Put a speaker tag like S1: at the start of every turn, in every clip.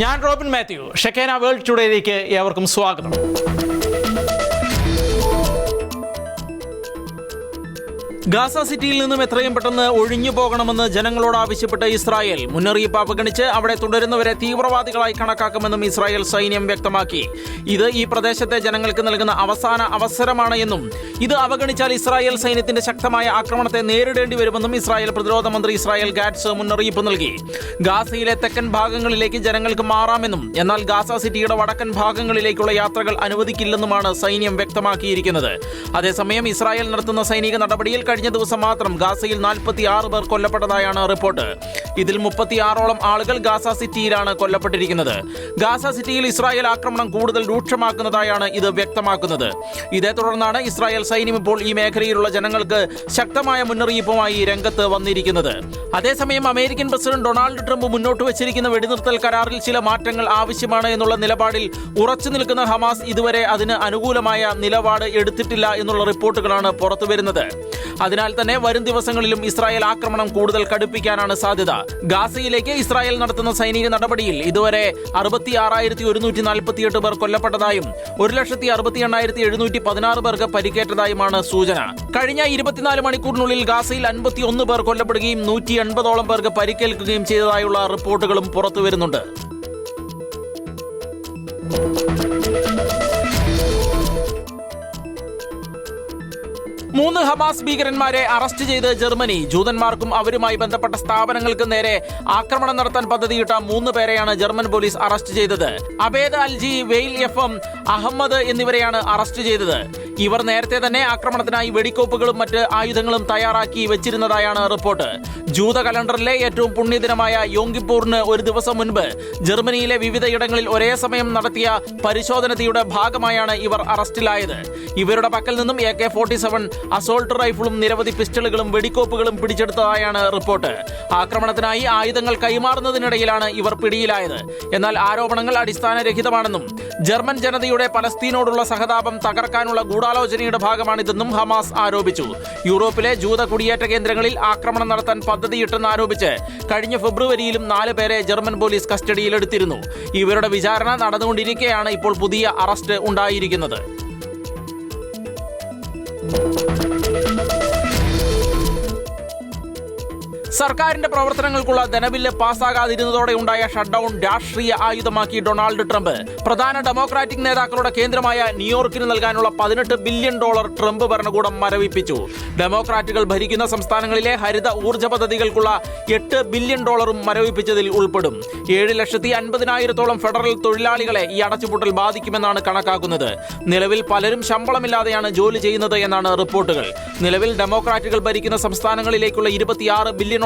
S1: ഞാൻ Robin Mathew. ഷെക്കേന world ടുഡേയിലേക്ക് ഏവർക്കും സ്വാഗതം. ഗാസ സിറ്റിയിൽ നിന്നും എത്രയും പെട്ടെന്ന് ഒഴിഞ്ഞു പോകണമെന്ന് ജനങ്ങളോട് ആവശ്യപ്പെട്ട് ഇസ്രായേൽ. മുന്നറിയിപ്പ് അവഗണിച്ച് അവിടെ തുടരുന്നവരെ തീവ്രവാദികളായി കണക്കാക്കുമെന്നും ഇസ്രായേൽ സൈന്യം വ്യക്തമാക്കി. ഇത് ഈ പ്രദേശത്തെ ജനങ്ങൾക്ക് നൽകുന്ന അവസാന അവസരമാണ് എന്നും ഇത് അവഗണിച്ചാൽ ഇസ്രായേൽ സൈന്യത്തിന്റെ ശക്തമായ ആക്രമണത്തെ നേരിടേണ്ടി വരുമെന്നും ഇസ്രായേൽ പ്രതിരോധ മന്ത്രി ഇസ്രായേൽ ഗാറ്റ്സ് മുന്നറിയിപ്പ് നൽകി. ഗാസയിലെ തെക്കൻ ഭാഗങ്ങളിലേക്ക് ജനങ്ങൾക്ക് മാറാമെന്നും എന്നാൽ ഗാസ സിറ്റിയുടെ വടക്കൻ ഭാഗങ്ങളിലേക്കുള്ള യാത്രകൾ അനുവദിക്കില്ലെന്നുമാണ് സൈന്യം വ്യക്തമാക്കിയിരിക്കുന്നത്. അതേസമയം ഇസ്രായേൽ നടത്തുന്ന സൈനിക നടപടിയിൽ കഴിഞ്ഞ ദിവസം മാത്രം ഗാസയിൽ 46 പേർ കൊല്ലപ്പെട്ടതായാണ് റിപ്പോർട്ട്. ഇതിൽ 36ഓളം ആളുകൾ ഗാസ സിറ്റിയിലാണ് കൊല്ലപ്പെട്ടിരിക്കുന്നത്. ഗാസ സിറ്റിയിൽ ഇസ്രായേൽ ആക്രമണം കൂടുതൽ രൂക്ഷമാക്കുന്നതായാണ് ഇത് വ്യക്തമാക്കുന്നത്. ഇതേ തുടർന്നാണ് ഇസ്രായേൽ സൈന്യം ഇപ്പോൾ ഈ മേഖലയിലുള്ള ജനങ്ങൾക്ക് ശക്തമായ മുന്നറിയിപ്പുമായി രംഗത്ത് വന്നിരിക്കുന്നത്. അതേസമയം അമേരിക്കൻ പ്രസിഡന്റ് ഡൊണാൾഡ് ട്രംപ് മുന്നോട്ട് വെച്ചിരിക്കുന്ന വെടിനിർത്തൽ കരാറിൽ ചില മാറ്റങ്ങൾ ആവശ്യമാണ് എന്നുള്ള നിലപാടിൽ ഉറച്ചു നിൽക്കുന്ന ഹമാസ് ഇതുവരെ അതിന് അനുകൂലമായ നിലപാട് എടുത്തിട്ടില്ല എന്നുള്ള റിപ്പോർട്ടുകളാണ് പുറത്തുവരുന്നത്. അതിനാൽ തന്നെ വരും ദിവസങ്ങളിലും ഇസ്രായേൽ ആക്രമണം കൂടുതൽ കടുപ്പിക്കാനാണ് സാധ്യത. ഗാസയിലേക്ക് ഇസ്രായേൽ നടത്തുന്ന സൈനിക നടപടിയിൽ ഇതുവരെ 66,148 പേർ കൊല്ലപ്പെട്ടതായും 1,68,716 പേർക്ക് പരിക്കേറ്റതായുമാണ് സൂചന. കഴിഞ്ഞ 24 മണിക്കൂറിനുള്ളിൽ ഗാസയിൽ 51 പേർ കൊല്ലപ്പെടുകയും 180ഓളം പേർക്ക് പരിക്കേൽക്കുകയും ചെയ്തതായുള്ള റിപ്പോർട്ടുകളും പുറത്തുവരുന്നുണ്ട്. 3 ഹമാസ് ഭീകരന്മാരെ അറസ്റ്റ് ചെയ്ത് ജർമ്മനി. ജൂതന്മാർക്കും അവരുമായി ബന്ധപ്പെട്ട സ്ഥാപനങ്ങൾക്ക് നേരെ ആക്രമണം നടത്താൻ പദ്ധതിയിട്ട 3 പേരെയാണ് ജർമ്മൻ പോലീസ് അറസ്റ്റ് ചെയ്തത്. അബേദ് അൽജി, വെയിൽ എഫ്.എം. അഹമ്മദ് എന്നിവരെയാണ് അറസ്റ്റ് ചെയ്തത്. ഇവർ നേരത്തെ തന്നെ ആക്രമണത്തിനായി വെടിക്കോപ്പുകളും മറ്റ് ആയുധങ്ങളും തയ്യാറാക്കി വെച്ചിരുന്നതായാണ് റിപ്പോർട്ട്. ജൂത കലണ്ടറിലെ ഏറ്റവും പുണ്യദിനമായ യോം കിപ്പൂറിന് ഒരു ദിവസം മുൻപ് ജർമ്മനിയിലെ വിവിധയിടങ്ങളിൽ ഒരേ സമയം നടത്തിയ പരിശോധനയുടെ ഭാഗമായാണ് ഇവർ അറസ്റ്റിലായത്. ഇവരുടെ പക്കൽ നിന്നും AK-47 അസോൾട്ട് റൈഫിളും നിരവധി പിസ്റ്റളുകളും വെടിക്കോപ്പുകളും പിടിച്ചെടുത്തതായാണ് റിപ്പോർട്ട്. ആക്രമണത്തിനായി ആയുധങ്ങൾ കൈമാറുന്നതിനിടയിലാണ് ഇവർ പിടിയിലായത്. എന്നാൽ ആരോപണങ്ങൾ അടിസ്ഥാനരഹിതമാണെന്നും ജർമ്മൻ ജനതയുടെ പലസ്തീനോടുള്ള സഹതാപം തകർക്കാനുള്ള ഗൂഢാലോചനയുടെ ഭാഗമാണിതെന്നും ഹമാസ് ആരോപിച്ചു. യൂറോപ്പിലെ ജൂത കുടിയേറ്റ കേന്ദ്രങ്ങളിൽ ആക്രമണം നടത്താൻ പദ്ധതിയിട്ടെന്ന് ആരോപിച്ച് കഴിഞ്ഞ ഫെബ്രുവരിയിലും 4 പേരെ ജർമ്മൻ പോലീസ് കസ്റ്റഡിയിലെടുത്തിരുന്നു. ഇവരുടെ വിചാരണ നടന്നുകൊണ്ടിരിക്കെയാണ് ഇപ്പോൾ പുതിയ അറസ്റ്റ് ഉണ്ടായിരിക്കുന്നത്. സർക്കാരിന്റെ പ്രവർത്തനങ്ങൾക്കുള്ള ധനബില്ല് പാസ്സാകാതിരുന്നതോടെ ഉണ്ടായ ഷട്ട്ഡൌൺ രാഷ്ട്രീയ ആയുധമാക്കി ഡൊണാൾഡ് ട്രംപ്. പ്രധാന ഡെമോക്രാറ്റിക് നേതാക്കളുടെ കേന്ദ്രമായ ന്യൂയോർക്കിന് നൽകാനുള്ള $18 ബില്യൺ ട്രംപ് ഭരണകൂടം മരവിപ്പിച്ചു. ഡെമോക്രാറ്റുകൾ ഭരിക്കുന്ന സംസ്ഥാനങ്ങളിലെ ഹരിത ഊർജ്ജ പദ്ധതികൾക്കുള്ള $8 ബില്യൺ മരവിപ്പിച്ചതിൽ ഉൾപ്പെടും. 7,50,000 ഫെഡറൽ തൊഴിലാളികളെ ഈ അടച്ചുപൂട്ടൽ ബാധിക്കുമെന്നാണ് കണക്കാക്കുന്നത്. നിലവിൽ പലരും ശമ്പളമില്ലാതെയാണ് ജോലി ചെയ്യുന്നത് എന്നാണ് റിപ്പോർട്ടുകൾ. നിലവിൽ ഡെമോക്രാറ്റുകൾ ഭരിക്കുന്ന സംസ്ഥാനങ്ങളിലേക്കുള്ള $26 ബില്യൺ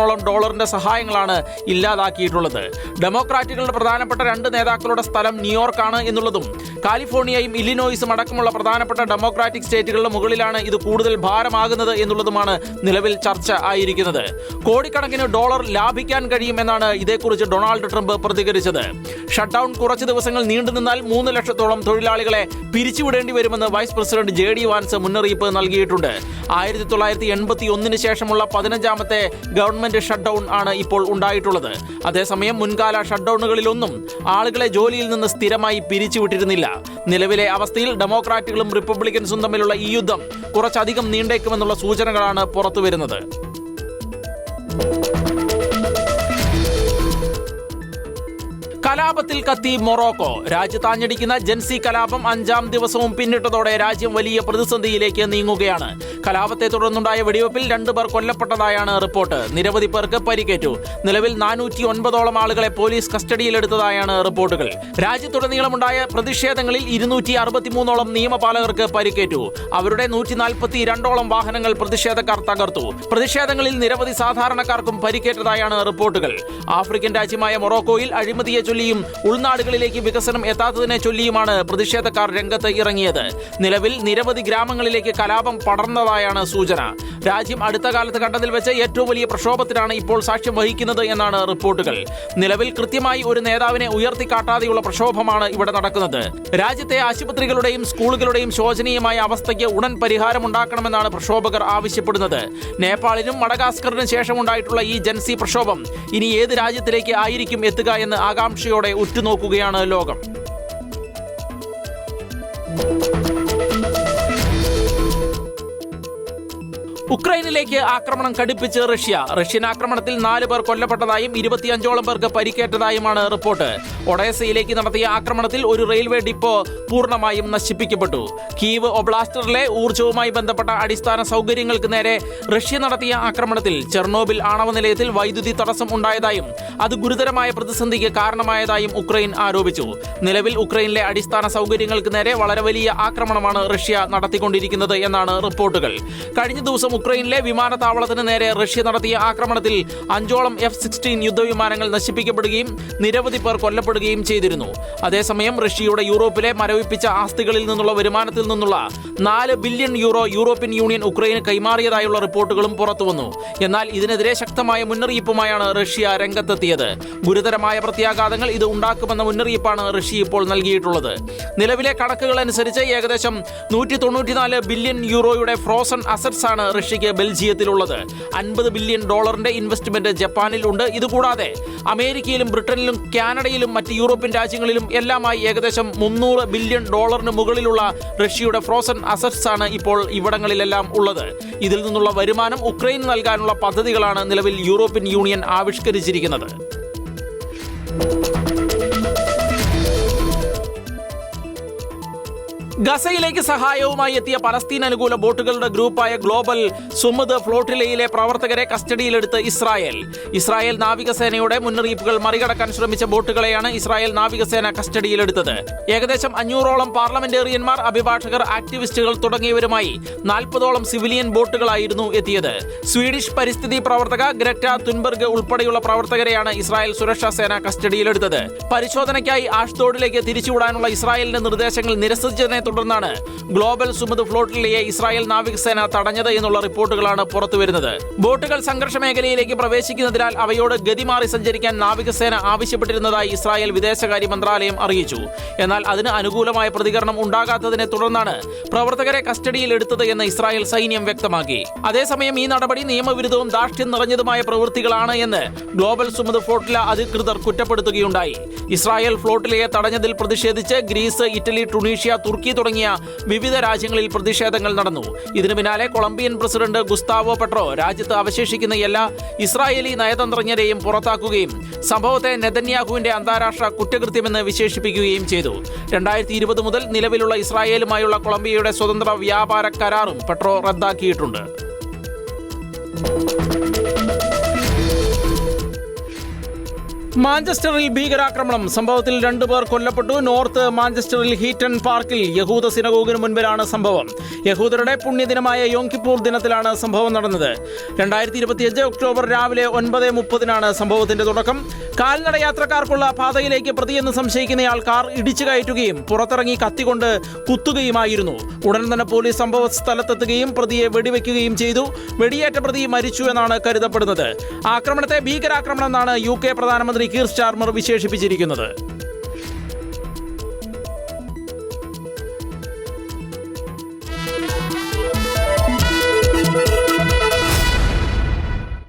S1: സഹായങ്ങളാണ് ഇല്ലാതാക്കിയിട്ടുള്ളത്. ഡെമോക്രാറ്റുകളുടെ പ്രധാനപ്പെട്ട 2 നേതാക്കളുടെ സ്ഥലം ന്യൂയോർക്കാണ് എന്നുള്ളതും കാലിഫോർണിയയും ഇല്ലിനോയിസും അടക്കമുള്ള പ്രധാനപ്പെട്ട ഡെമോക്രാറ്റിക് സ്റ്റേറ്റുകളുടെ മുകളിലാണ് ഇത് കൂടുതൽ ഭാരമാകുന്നത് എന്നുള്ളതുമാണ് നിലവിൽ ചർച്ച ആയിരിക്കുന്നത്. കോടിക്കണക്കിന് ഡോളർ ലാഭിക്കാൻ കഴിയുമെന്നാണ് ഇതേക്കുറിച്ച് ഡൊണാൾഡ് ട്രംപ് പ്രതികരിച്ചത്. ഷട്ട്ഡൌൺ കുറച്ച് ദിവസങ്ങൾ നീണ്ടുനിന്നാൽ 3 ലക്ഷത്തോളം തൊഴിലാളികളെ പിരിച്ചുവിടേണ്ടി വരുമെന്ന് വൈസ് പ്രസിഡന്റ് JD വാൻസ് മുന്നറിയിപ്പ് നൽകിയിട്ടുണ്ട്. 1981 ശേഷമുള്ള 15ാമത്തെ ഗവൺമെന്റ് ഷട്ട്ഡൌൺ ആണ് ഇപ്പോൾ ഉണ്ടായിട്ടുള്ളത്. അതേസമയം മുൻകാല ഷട്ട്ഡൌണുകളിലൊന്നും ആളുകളെ ജോലിയിൽ നിന്ന് സ്ഥിരമായി പിരിച്ചുവിട്ടിരുന്നില്ല. നിലവിലെ അവസ്ഥയിൽ ഡെമോക്രാറ്റുകളും റിപ്പബ്ലിക്കൻസും തമ്മിലുള്ള ഈ യുദ്ധം കുറച്ചധികം നീണ്ടേക്കുമെന്നുള്ള സൂചനകളാണ് പുറത്തുവരുന്നത്. കലാപത്തിൽ കത്തി മൊറോക്കോ. രാജ്യത്താഞ്ഞടിക്കുന്ന ജൻസി കലാപം 5ാം ദിവസവും പിന്നിട്ടതോടെ രാജ്യം വലിയ പ്രതിസന്ധിയിലേക്ക് നീങ്ങുകയാണ്. കലാപത്തെ തുടർന്നുണ്ടായ വെടിവെപ്പിൽ 2 പേർ കൊല്ലപ്പെട്ടതായാണ് റിപ്പോർട്ട്. നിരവധി പേർക്ക് പരിക്കേറ്റു. നിലവിൽ 409ഓളം ആളുകളെ പോലീസ് കസ്റ്റഡിയിലെടുത്തതായാണ് റിപ്പോർട്ടുകൾ. രാജ്യത്തുടനീളമുണ്ടായ പ്രതിഷേധങ്ങളിൽ 263ഓളം നിയമപാലകർക്ക് പരിക്കേറ്റു. അവരുടെ 142ഓളം വാഹനങ്ങൾ പ്രതിഷേധക്കാർ തകർത്തു. പ്രതിഷേധങ്ങളിൽ നിരവധി സാധാരണക്കാർക്കും പരിക്കേറ്റതായാണ് റിപ്പോർട്ടുകൾ. ആഫ്രിക്കൻ രാജ്യമായ മൊറോക്കോയിൽ അഴിമതിയെ ചൊല്ലിയും ഉൾനാടുകളിലേക്ക് വികസനം എത്താത്തതിനെ ചൊല്ലിയുമാണ് പ്രതിഷേധക്കാർ രംഗത്ത് ഇറങ്ങിയത്. നിലവിൽ നിരവധി ഗ്രാമങ്ങളിലേക്ക് കലാപം പടർന്നതായി എന്നതായാണ് സൂചന. രാജ്യം അടുത്ത കാലത്ത് കണ്ടതിൽ വെച്ച് ഏറ്റവും വലിയ പ്രക്ഷോഭത്തിനാണ് ഇപ്പോൾ സാക്ഷ്യം വഹിക്കുന്നത് എന്നാണ് റിപ്പോർട്ടുകൾ. നിലവിൽ കൃത്യമായി ഒരു നേതാവിനെ ഉയർത്തിക്കാട്ടാതെയുള്ള പ്രക്ഷോഭമാണ് ഇവിടെ നടക്കുന്നത്. രാജ്യത്തെ ആശുപത്രികളുടെയും സ്കൂളുകളുടെയും ശോചനീയമായ അവസ്ഥയ്ക്ക് ഉടൻ പരിഹാരമുണ്ടാക്കണമെന്നാണ് പ്രക്ഷോഭകർ ആവശ്യപ്പെടുന്നത്. നേപ്പാളിനും മഡഗാസ്കറിനും ശേഷമുണ്ടായിട്ടുള്ള ഈ ജൻസി പ്രക്ഷോഭം ഇനി ഏത് രാജ്യത്തിലേക്ക് ആയിരിക്കും എത്തുക എന്ന് ആകാംക്ഷയോടെ ഉറ്റുനോക്കുകയാണ് ലോകം. ഉക്രൈനിലേക്ക് ആക്രമണം കടുപ്പിച്ച് റഷ്യ. റഷ്യൻ ആക്രമണത്തിൽ 4 പേർ കൊല്ലപ്പെട്ടതായും 25ഓളം പേർക്ക് പരിക്കേറ്റതായുമാണ് റിപ്പോർട്ട്. ഒഡേസയിലേക്ക് നടത്തിയ ആക്രമണത്തിൽ ഒരു റെയിൽവേ ഡിപ്പോ പൂർണ്ണമായും നശിപ്പിക്കപ്പെട്ടു. കീവ് ഒബ്ലാസ്റ്ററിലെ ഊർജ്ജവുമായി ബന്ധപ്പെട്ട അടിസ്ഥാന സൗകര്യങ്ങൾക്ക് നേരെ റഷ്യ നടത്തിയ ആക്രമണത്തിൽ ചെർണോബിൽ ആണവ നിലയത്തിൽ വൈദ്യുതി തടസ്സം ഉണ്ടായതായും അത് ഗുരുതരമായ പ്രതിസന്ധിക്ക് കാരണമായതായും ഉക്രൈൻ ആരോപിച്ചു. നിലവിൽ ഉക്രൈനിലെ അടിസ്ഥാന സൗകര്യങ്ങൾക്ക് നേരെ വളരെ വലിയ ആക്രമണമാണ് റഷ്യ നടത്തിക്കൊണ്ടിരിക്കുന്നത് എന്നാണ് റിപ്പോർട്ടുകൾ. കഴിഞ്ഞ ദിവസം ഉക്രൈനിലെ വിമാനത്താവളത്തിന് നേരെ റഷ്യ നടത്തിയ ആക്രമണത്തിൽ 5ഓളം F-16 യുദ്ധവിമാനങ്ങൾ നശിപ്പിക്കപ്പെടുകയും നിരവധി പേർ കൊല്ലപ്പെടുകയും ചെയ്തിരുന്നു. അതേസമയം റഷ്യയുടെ യൂറോപ്പിലെ മരവിപ്പിച്ച ആസ്തികളിൽ നിന്നുള്ള വരുമാനത്തിൽ നിന്നുള്ള 4 ബില്യൺ യൂറോ യൂറോപ്യൻ യൂണിയൻ ഉക്രൈന് കൈമാറിയതായുള്ള റിപ്പോർട്ടുകളും പുറത്തുവന്നു. എന്നാൽ ഇതിനെതിരെ ശക്തമായ മുന്നറിയിപ്പുമായാണ് റഷ്യ രംഗത്തെത്തിയത്. ഗുരുതരമായ പ്രത്യാഘാതങ്ങൾ ഇത് ഉണ്ടാക്കുമെന്ന മുന്നറിയിപ്പാണ് റഷ്യ ഇപ്പോൾ നൽകിയിട്ടുള്ളത്. നിലവിലെ കണക്കുകൾ അനുസരിച്ച് ഏകദേശം 194 ബില്യൺ യൂറോയുടെ ഫ്രോസൺ അസറ്റ്സ് ആണ് റഷ്യക്ക് ബെൽജിയത്തിലുള്ളത്. 50 ബില്യൺ ഡോളറിന്റെ ഇൻവെസ്റ്റ്മെന്റ് ജപ്പാനിലുണ്ട്. ഇതുകൂടാതെ അമേരിക്കയിലും ബ്രിട്ടനിലും കാനഡയിലും മറ്റ് യൂറോപ്യൻ രാജ്യങ്ങളിലും എല്ലാമായി ഏകദേശം 300 ബില്യൺ ഡോളറിന് മുകളിലുള്ള റഷ്യയുടെ ഫ്രോസൺ അസറ്റ്സ് ആണ് ഇപ്പോൾ ഇവിടങ്ങളിലെല്ലാം ഉള്ളത്. ഇതിൽ നിന്നുള്ള വരുമാനം ഉക്രൈന് നൽകാനുള്ള പദ്ധതികളാണ് നിലവിൽ യൂറോപ്യൻ യൂണിയൻ ആവിഷ്കരിച്ചിരിക്കുന്നത്. ഗസയിലേക്ക് സഹായവുമായി എത്തിയ പലസ്തീൻ അനുകൂല ബോട്ടുകളുടെ ഗ്രൂപ്പായ ഗ്ലോബൽ സുമദ് ഫ്ലോട്ടിലയിലെ പ്രവർത്തകരെ കസ്റ്റഡിയിലെടുത്ത് ഇസ്രായേൽ നാവികസേനയുടെ മുന്നറിയിപ്പുകൾ മറികടക്കാൻ ശ്രമിച്ച ബോട്ടുകളെയാണ് ഇസ്രായേൽ നാവികസേന കസ്റ്റഡിയിലെടുത്തത്. ഏകദേശം 500ഓളം പാർലമെന്റേറിയന്മാർ, അഭിഭാഷകർ, ആക്ടിവിസ്റ്റുകൾ തുടങ്ങിയവരുമായി 40ഓളം സിവിലിയൻ ബോട്ടുകളായിരുന്നു എത്തിയത്. സ്വീഡിഷ് പരിസ്ഥിതി പ്രവർത്തക ഗ്രെറ്റ തുൻബർഗ് ഉൾപ്പെടെയുള്ള പ്രവർത്തകരെയാണ് ഇസ്രായേൽ സുരക്ഷാ സേന കസ്റ്റഡിയിലെടുത്തത്. പരിശോധനയ്ക്കായി ആഷ്ദോഡിലേക്ക് തിരിച്ചുവിടാനുള്ള ഇസ്രായേലിന്റെ നിർദ്ദേശങ്ങൾ നിരസിച്ചതിനെ തുടർന്നാണ് ഗ്ലോബൽ സുമദ് ഫ്ലോട്ടിലയെ ഇസ്രായേൽ നാവികസേന തടഞ്ഞത് എന്നുള്ള റിപ്പോർട്ടുകളാണ് പുറത്തുവരുന്നത്. ബോട്ടുകൾ സംഘർഷ മേഖലയിലേക്ക് പ്രവേശിക്കുന്നതിനാൽ അവയോട് ഗതിമാറി സഞ്ചരിക്കാൻ നാവികസേന ആവശ്യപ്പെട്ടിരുന്നതായി ഇസ്രായേൽ വിദേശകാര്യ മന്ത്രാലയം അറിയിച്ചു. എന്നാൽ അതിന് അനുകൂലമായ പ്രതികരണം ഉണ്ടാകാത്തതിനെ തുടർന്നാണ് പ്രവർത്തകരെ കസ്റ്റഡിയിൽ എടുത്തത് എന്ന് ഇസ്രായേൽ സൈന്യം വ്യക്തമാക്കി. അതേസമയം ഈ നടപടി നിയമവിരുദ്ധവും ധാർഷ്ട്യം നിറഞ്ഞതുമായ പ്രവൃത്തികളാണ് എന്ന് ഗ്ലോബൽ സുമദ് ഫ്ലോട്ടില അധികൃതർ കുറ്റപ്പെടുത്തുകയുണ്ടായി. ഇസ്രായേൽ ഫ്ലോട്ടിലയെ തടഞ്ഞതിൽ പ്രതിഷേധിച്ച് ഗ്രീസ്, ഇറ്റലി, ടുണീഷ്യ, തുർക്കി തുടങ്ങിയ വിവിധ രാജ്യങ്ങളിൽ പ്രതിഷേധങ്ങൾ നടന്നു. ഇതിനു പിന്നാലെ കൊളംബിയൻ പ്രസിഡന്റ് ഗുസ്താവോ പെട്രോ രാജ്യത്ത് അവശേഷിക്കുന്ന എല്ലാ ഇസ്രായേലി നയതന്ത്രജ്ഞരെയും പുറത്താക്കുകയും സംഭവത്തെ നെതന്യാഹുവിന്റെ അന്താരാഷ്ട്ര കുറ്റകൃത്യമെന്ന് വിശേഷിപ്പിക്കുകയും ചെയ്തു. 2020 മുതൽ നിലവിലുള്ള ഇസ്രായേലുമായുള്ള കൊളംബിയയുടെ സ്വതന്ത്ര വ്യാപാര കരാറും പെട്രോ റദ്ദാക്കിയിട്ടുണ്ട്. മാഞ്ചസ്റ്ററിൽ ഭീകരാക്രമണം. സംഭവത്തിൽ 2 പേർ കൊല്ലപ്പെട്ടു. നോർത്ത് മാഞ്ചസ്റ്ററിൽ ഹീറ്റൺ പാർക്കിൽ യഹൂദ സിനഗോഗിന് മുൻപിലാണ് സംഭവം. യഹൂദരുടെ പുണ്യദിനമായ യോം കിപ്പൂർ ദിനത്തിലാണ് സംഭവം നടന്നത്. 2025 ഒക്ടോബർ രാവിലെ 9:30 സംഭവത്തിന്റെ തുടക്കം. കാൽനട യാത്രക്കാർക്കുള്ള പാതയിലേക്ക് പ്രതിയെന്ന് സംശയിക്കുന്നയാൾ കാർ ഇടിച്ചു കയറ്റുകയും പുറത്തിറങ്ങി കത്തികൊണ്ട് കുത്തുകയുമായിരുന്നു. ഉടൻ തന്നെ പോലീസ് സംഭവ സ്ഥലത്തെത്തുകയും പ്രതിയെ വെടിവെക്കുകയും ചെയ്തു. വെടിയേറ്റ പ്രതി മരിച്ചു എന്നാണ് കരുതപ്പെടുന്നത്. ആക്രമണത്തെ ഭീകരാക്രമണം എന്നാണ് UK പ്രധാനമന്ത്രി കീർ സ്റ്റാർമർ വിശേഷിപ്പിച്ചിരിക്കുന്നത്.